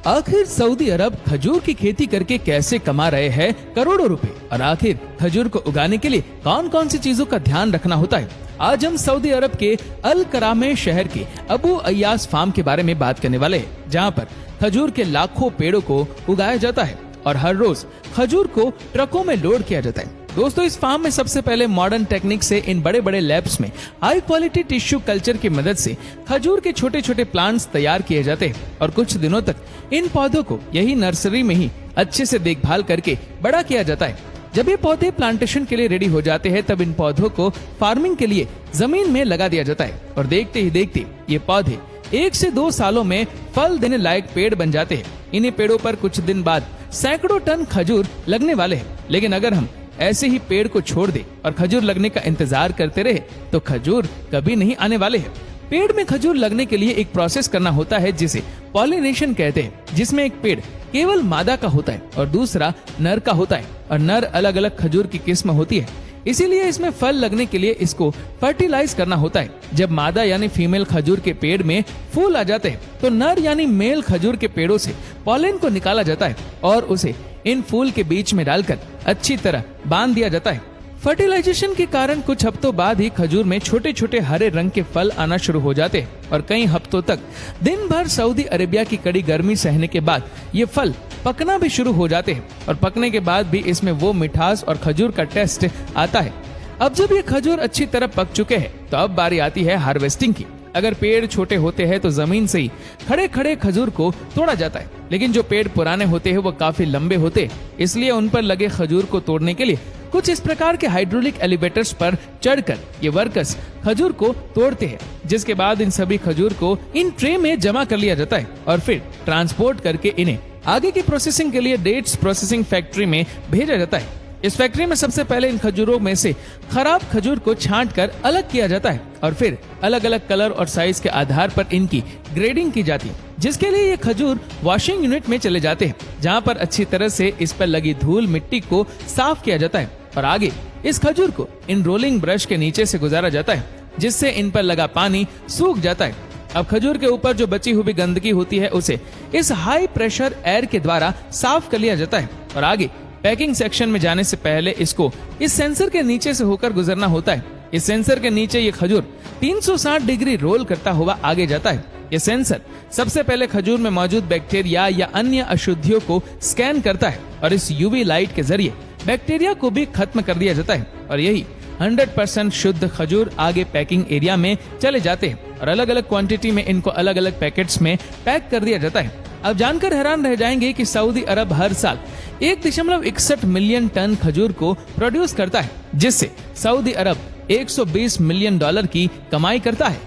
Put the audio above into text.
आखिर सऊदी अरब खजूर की खेती करके कैसे कमा रहे हैं करोड़ों रुपए, और आखिर खजूर को उगाने के लिए कौन कौन सी चीजों का ध्यान रखना होता है। आज हम सऊदी अरब के अल करामे शहर के अबू अय्यास फार्म के बारे में बात करने वाले हैं, जहाँ पर खजूर के लाखों पेड़ों को उगाया जाता है और हर रोज खजूर को ट्रकों में लोड किया जाता है। दोस्तों, इस फार्म में सबसे पहले मॉडर्न टेक्निक से इन बड़े बड़े लैब्स में हाई क्वालिटी टिश्यू कल्चर की मदद से खजूर के छोटे छोटे प्लांट्स तैयार किए जाते हैं और कुछ दिनों तक इन पौधों को यही नर्सरी में ही अच्छे से देखभाल करके बड़ा किया जाता है। जब ये पौधे प्लांटेशन के लिए रेडी हो जाते हैं, तब इन पौधों को फार्मिंग के लिए जमीन में लगा दिया जाता है और देखते ही देखते ये पौधे 1 से 2 सालों में फल देने लायक पेड़ बन जाते हैं। इन्हीं पेड़ों पर कुछ दिन बाद सैकड़ों टन खजूर लगने वाले हैं, लेकिन अगर हम ऐसे ही पेड़ को छोड़ दे और खजूर लगने का इंतजार करते रहे तो खजूर कभी नहीं आने वाले हैं। पेड़ में खजूर लगने के लिए एक प्रोसेस करना होता है जिसे पॉलिनेशन कहते हैं, जिसमें एक पेड़ केवल मादा का होता है और दूसरा नर का होता है और नर अलग अलग खजूर की किस्म होती है। इसीलिए इसमें फल लगने के लिए इसको फर्टिलाइज करना होता है। जब मादा यानी फीमेल खजूर के पेड़ में फूल आ जाते हैं तो नर यानी मेल खजूर के पेड़ों से पॉलन को निकाला जाता है और उसे इन फूल के बीच में डालकर अच्छी तरह बांध दिया जाता है। फर्टिलाइजेशन के कारण कुछ हफ्तों बाद ही खजूर में छोटे छोटे हरे रंग के फल आना शुरू हो जाते हैं और कई हफ्तों तक दिन भर सऊदी अरेबिया की कड़ी गर्मी सहने के बाद ये फल पकना भी शुरू हो जाते हैं और पकने के बाद भी इसमें वो मिठास और खजूर का टेस्ट आता है। अब जब ये खजूर अच्छी तरह पक चुके हैं तो अब बारी आती है हार्वेस्टिंग की। अगर पेड़ छोटे होते हैं तो जमीन से ही खड़े खड़े खजूर को तोड़ा जाता है, लेकिन जो पेड़ पुराने होते हैं वो काफी लंबे होते हैं, इसलिए उन पर लगे खजूर को तोड़ने के लिए कुछ इस प्रकार के हाइड्रोलिक एलिवेटर्स पर चढ़कर ये वर्कर्स खजूर को तोड़ते हैं, जिसके बाद इन सभी खजूर को इन ट्रे में जमा कर लिया जाता है और फिर ट्रांसपोर्ट करके इन्हें आगे की प्रोसेसिंग के लिए डेट्स प्रोसेसिंग फैक्ट्री में भेजा जाता है। इस फैक्ट्री में सबसे पहले इन खजूरों में से खराब खजूर को छांटकर अलग किया जाता है और फिर अलग अलग कलर और साइज के आधार पर इनकी ग्रेडिंग की जाती है, जिसके लिए ये खजूर वॉशिंग यूनिट में चले जाते हैं, जहां पर अच्छी तरह से इस पर लगी धूल मिट्टी को साफ किया जाता है और आगे इस खजूर को इन रोलिंग ब्रश के नीचे से गुजारा जाता है, जिससे इन पर लगा पानी सूख जाता है। अब खजूर के ऊपर जो बची हुई गंदगी होती है उसे इस हाई प्रेशर एयर के द्वारा साफ कर लिया जाता है और आगे पैकिंग सेक्शन में जाने से पहले इसको इस सेंसर के नीचे से होकर गुजरना होता है। इस सेंसर के नीचे ये खजूर 360 डिग्री रोल करता हुआ आगे जाता है। ये सेंसर सबसे पहले खजूर में मौजूद बैक्टीरिया या अन्य अशुद्धियों को स्कैन करता है और इस यूवी लाइट के जरिए बैक्टीरिया को भी खत्म कर दिया जाता है और यही 100% शुद्ध खजूर आगे पैकिंग एरिया में चले जाते हैं और अलग अलग क्वांटिटी में इनको अलग अलग पैकेट्स में पैक कर दिया जाता है। अब जानकर हैरान रह जाएंगे कि सऊदी अरब हर साल 1.61 मिलियन टन खजूर को प्रोड्यूस करता है, जिससे सऊदी अरब $120 मिलियन की कमाई करता है।